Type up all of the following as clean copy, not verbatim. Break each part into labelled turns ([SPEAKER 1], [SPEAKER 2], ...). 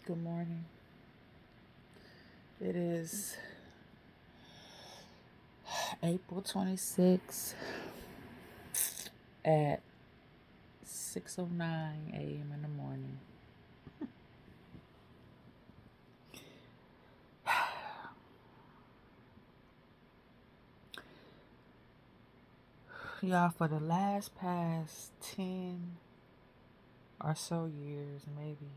[SPEAKER 1] Good morning. It is April 26th at 6:09 a.m. in the morning. Y'all, for the past 10 or so years, maybe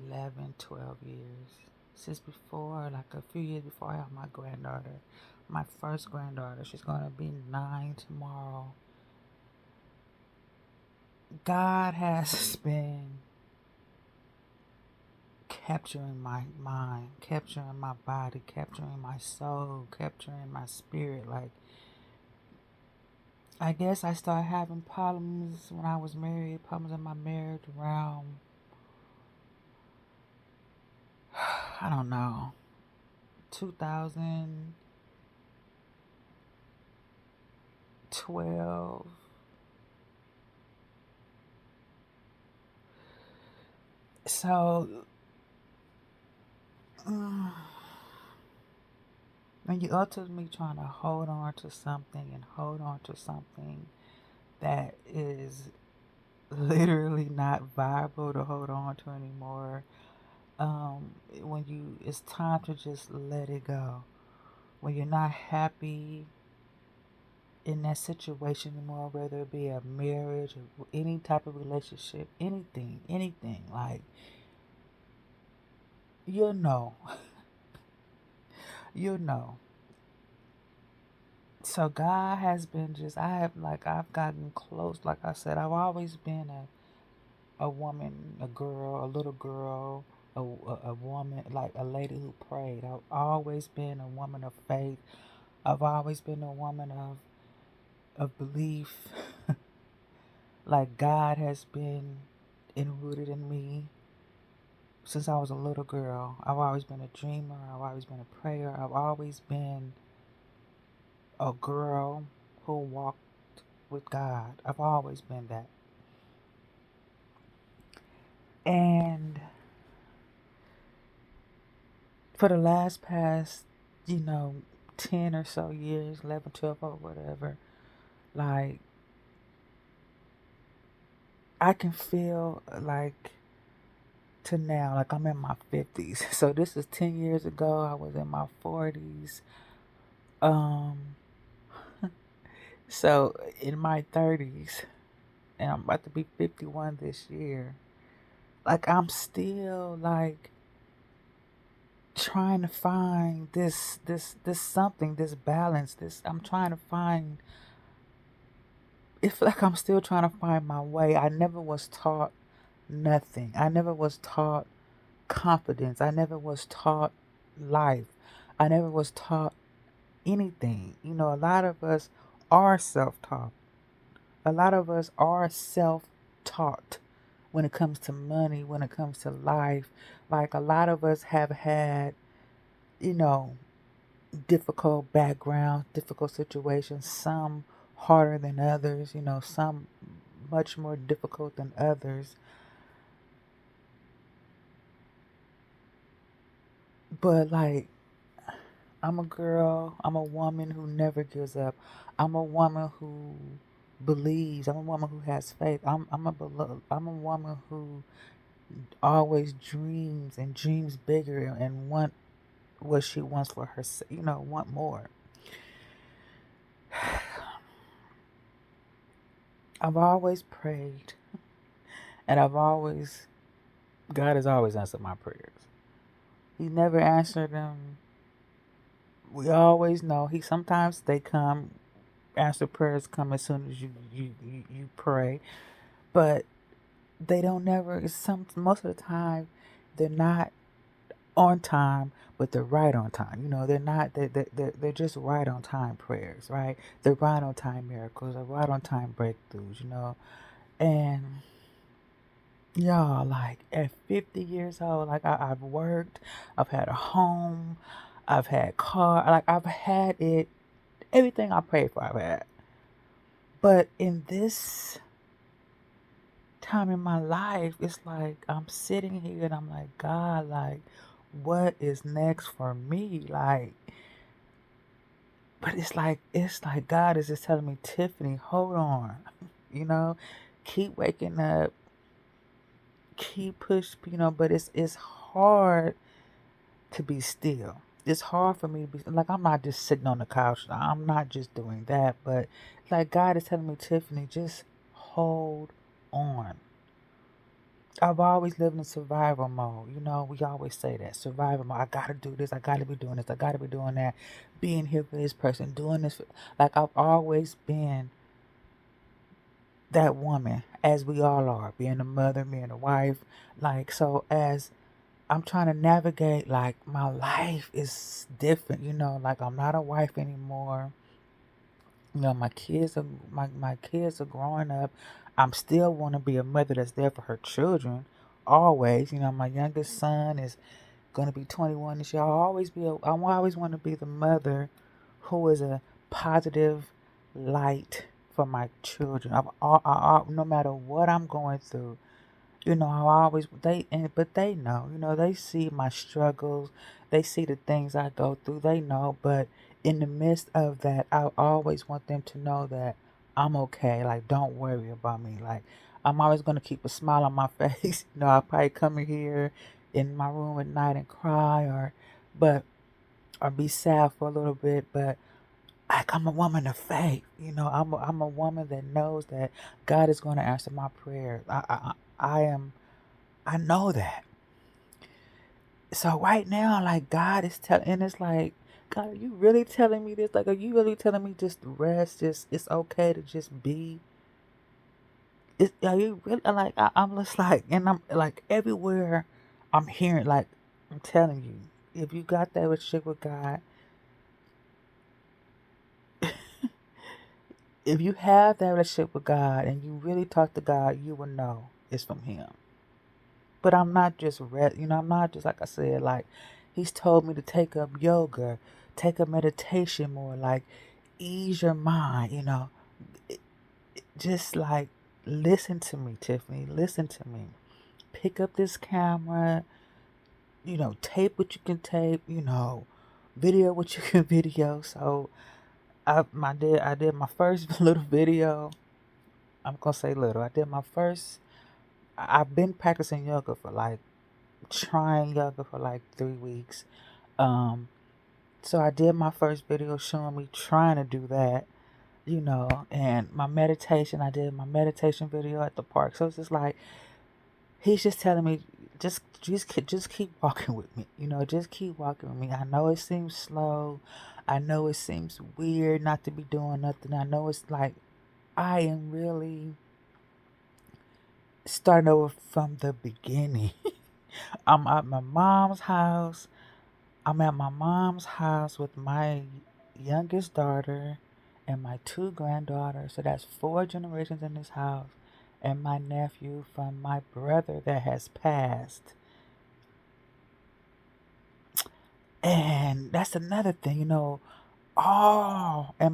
[SPEAKER 1] 11, 12 years, since before, like a few years before I have my granddaughter, my first granddaughter, she's going to be 9 tomorrow. God has been capturing my mind, capturing my body, capturing my soul, capturing my spirit. Like, I guess I started having problems when I was married, problems in my marriage around, I don't know, 2012. So, when you ultimately trying to hold on to something and hold on to something that is literally not viable to hold on to anymore, when it's time to just let it go, when you're not happy in that situation anymore, whether it be a marriage or any type of relationship, anything, like, you'll know. You'll know. So God has been I've gotten close. Like I said, I've always been a woman, a girl, a little girl, a woman, like a lady who prayed. I've always been a woman of faith. I've always been a woman of belief. Like, God has been enrooted in me since I was a little girl. I've always been a dreamer. I've always been a prayer. I've always been a girl who walked with God. I've always been that. And for the past, you know, 10 or so years, 11, 12, or whatever, like, I can feel like to now, like I'm in my 50s. So this is 10 years ago. I was in my 40s. Um, so in my 30s, and I'm about to be 51 this year, like, I'm still like trying to find this something, this balance, this I'm trying to find. It's like I'm still trying to find my way. I never was taught nothing. I never was taught confidence. I never was taught life. I never was taught anything. You know, a lot of us are self-taught. A lot of us are self-taught when it comes to money, when it comes to life. Like, a lot of us have had, you know, difficult backgrounds, difficult situations, some harder than others, some much more difficult than others. But, like, I'm a girl, I'm a woman who never gives up. I'm a woman who believes. I'm a woman who has faith. I'm a woman who always dreams and dreams bigger and want what she wants for herself, want more. I've always prayed, and God has always answered my prayers. He never answered them. We always know sometimes they come, answer prayers come as soon as you pray, but they don't never. Most of the time, they're not on time, but they're right on time. They're not. They're just right on time prayers, right? They're right on time miracles. They're right on time breakthroughs. And y'all, like, at 50 years old, like, I've worked, I've had a home, I've had car, like, I've had it, everything I prayed for, I've had. But in this time in my life, it's like I'm sitting here and I'm like, God, like, what is next for me? Like, but it's like God is just telling me, Tiffany, hold on. You know, keep waking up, keep push, but it's hard to be still. It's hard for me to be like I'm not just sitting on the couch. I'm not just doing that, but like God is telling me, Tiffany, just hold on. I've always lived in survival mode. We always say that survival mode. I gotta do this. I gotta be doing this. I gotta be doing that. Being here for this person. Doing this. Like I've always been that woman, as we all are. Being a mother, being a wife. Like so, as I'm trying to navigate, like my life is different. Like I'm not a wife anymore. My kids are growing up. I'm still want to be a mother that's there for her children, always. My youngest son is gonna be 21 this year. I always want to be the mother who is a positive light for my children. No matter what I'm going through, I always but they know, they see my struggles, they see the things I go through, they know, but in the midst of that, I always want them to know that I'm okay. Like, don't worry about me. Like, I'm always gonna keep a smile on my face. I'll probably come in here in my room at night and cry but or be sad for a little bit, but like I'm a woman of faith. I'm a woman that knows that God is going to answer my prayers. I know that. So right now, like God is telling, and it's like, God, are you really telling me this? Like, are you really telling me just to rest? Just it's okay to just be. Are you really like? I'm just like, and I'm like everywhere. I'm hearing like, I'm telling you, if you got that relationship with God, if you have that relationship with God, and you really talk to God, you will know it's from Him. But I'm not just I'm not just like I said, like he's told me to take up yoga, take up meditation more, like ease your mind, It- just like listen to me, Tiffany, listen to me. Pick up this camera, tape what you can tape, video what you can video. So I did my first little video. I'm gonna say little. I did my first. I've been practicing yoga for like trying yoga for like 3 weeks. Um, so I did my first video showing me trying to do that, and my meditation. I did my meditation video at the park. So it's just like he's just telling me, just keep walking with me. Just keep walking with me. I know it seems slow. I know it seems weird not to be doing nothing. I know it's like I am really starting over from the beginning. I'm at my mom's house. I'm at my mom's house with my youngest daughter and my two granddaughters. So that's 4 generations in this house. And my nephew from my brother that has passed. And that's another thing, and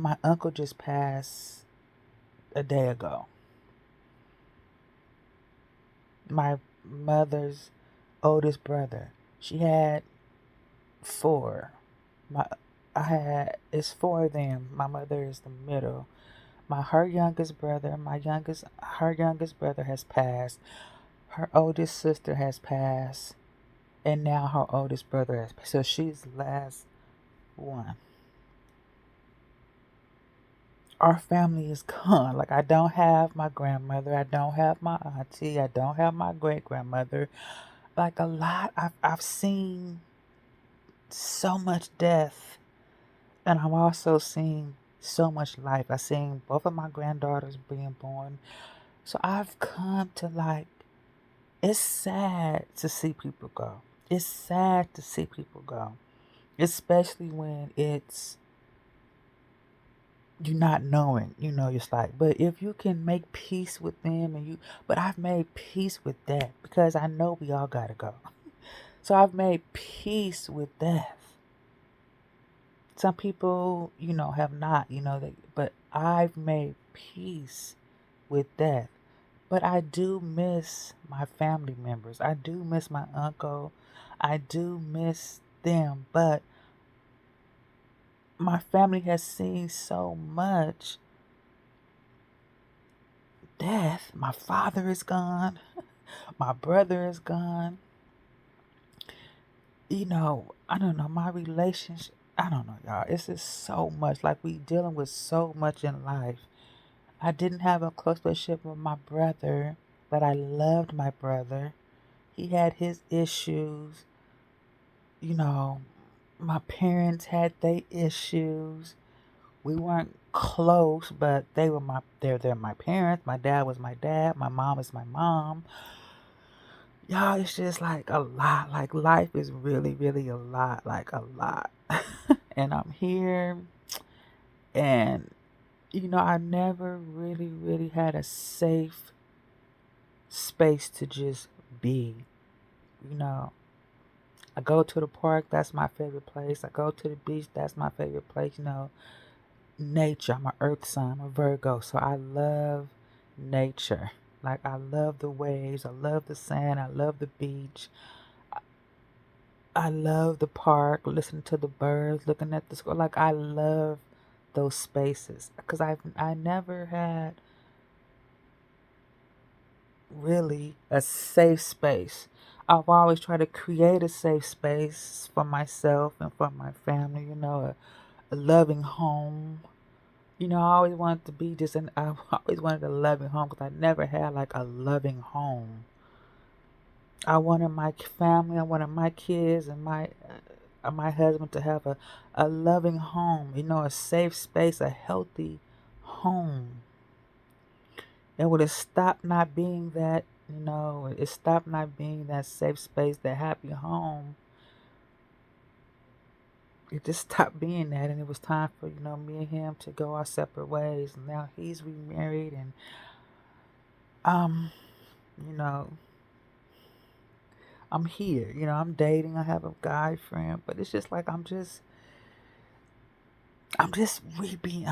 [SPEAKER 1] my uncle just passed a day ago. My mother's oldest brother. She had 4. My it's 4 of them. My mother is the middle. Her youngest brother, her youngest brother has passed. Her oldest sister has passed, and now her oldest brother has passed. So she's the last one. Our family is gone. Like I don't have my grandmother, I don't have my auntie, I don't have my great grandmother. Like a lot, I've seen so much death, and I've also seen so much life. I've seen both of my granddaughters being born. So I've come to like, it's sad to see people go. It's sad to see people go, especially when it's you not knowing, it's like, but if you can make peace with them but I've made peace with death because I know we all gotta go. So I've made peace with death. Some people, have not, but I've made peace with death. But I do miss my family members. I do miss my uncle. I do miss them. But my family has seen so much death. My father is gone. My brother is gone. I don't know, my relationship, I don't know, y'all. It's just so much. Like, we dealing with so much in life. I didn't have a close relationship with my brother, but I loved my brother. He had his issues. You know, my parents had their issues. We weren't close, but they're my parents. My dad was my dad. My mom is my mom. Y'all, it's just like a lot. Like, life is really, really a lot. Like, a lot. And I'm here, and I never really, really had a safe space to just be. You know, I go to the park, that's my favorite place. I go to the beach, that's my favorite place. Nature. I'm an earth sign, I'm a Virgo, so I love nature. Like, I love the waves, I love the sand, I love the beach. I love the park, listening to the birds, looking at the sky. Like, I love those spaces because I never had really a safe space. I've always tried to create a safe space for myself and for my family. A loving home. I always wanted to be just an. I always wanted a loving home because I never had like a loving home. I wanted my family, I wanted my kids and my husband to have a loving home, a safe space, a healthy home. It would have stopped not being that, it stopped not being that safe space, that happy home. It just stopped being that, and it was time for, me and him to go our separate ways. And now he's remarried, and, you know, I'm here, I'm dating, I have a guy friend, but it's just like I'm just re-being,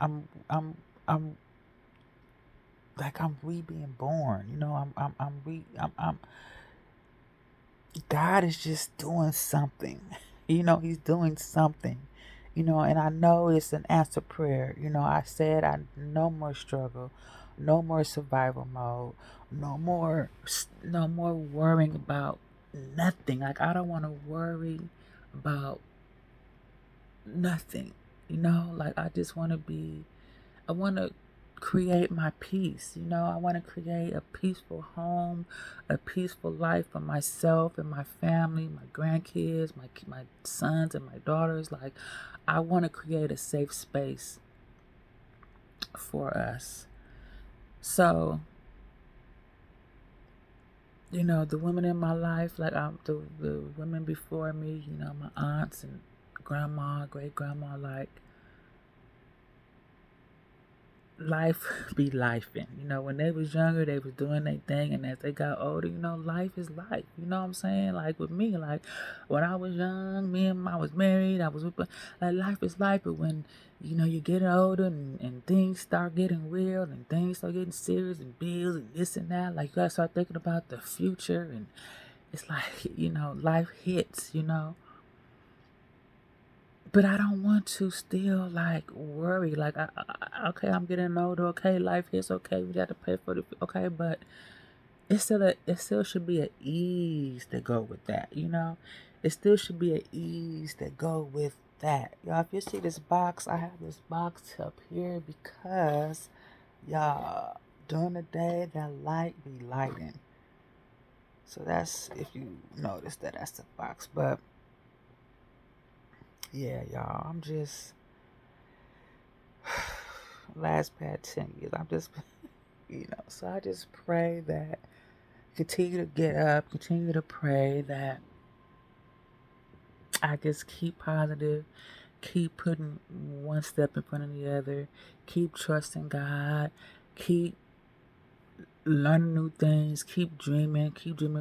[SPEAKER 1] I'm, I'm like I'm re-being born, God is just doing something, He's doing something, and I know it's an answer prayer, I said, no more struggle, no more survival mode, no more worrying about nothing. Like, I don't want to worry about nothing, like I want to create my peace, I want to create a peaceful home, a peaceful life for myself and my family, my grandkids, my sons and my daughters. Like, I want to create a safe space for us. So, the women in my life, like the women before me, my aunts and grandma, great grandma, like, life be lifing. When they was younger, they was doing their thing, and as they got older, life is life. You know what I'm saying? Like, with me, like, when I was young, I was married, I was with, like, life is life. But when you're getting older, and things start getting real, and things start getting serious, and bills and this and that, like, you gotta start thinking about the future, and it's like, life hits. But I don't want to still, like, worry. Like, okay, I'm getting older. Okay, life is okay. We got to pay for okay, but it still should be an ease that go with that. It still should be an ease that go with that. Y'all, if you see this box, I have this box up here because, y'all, during the day that light be lighting. So that's, if you notice, that's the box. But yeah, y'all, I'm just last past 10 years. I'm just, so I just pray that, continue to get up, continue to pray that I just keep positive, keep putting one step in front of the other, keep trusting God, keep learning new things, keep dreaming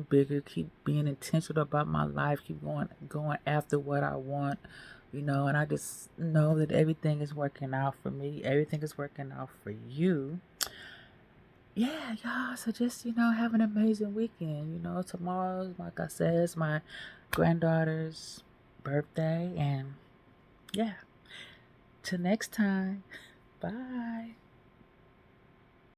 [SPEAKER 1] bigger, keep being intentional about my life, keep going after what I want. And I just know that everything is working out for me. Everything is working out for you. yeah, y'all. So just, have an amazing weekend. Tomorrow, like I said, is my granddaughter's birthday. And yeah, till next time. Bye.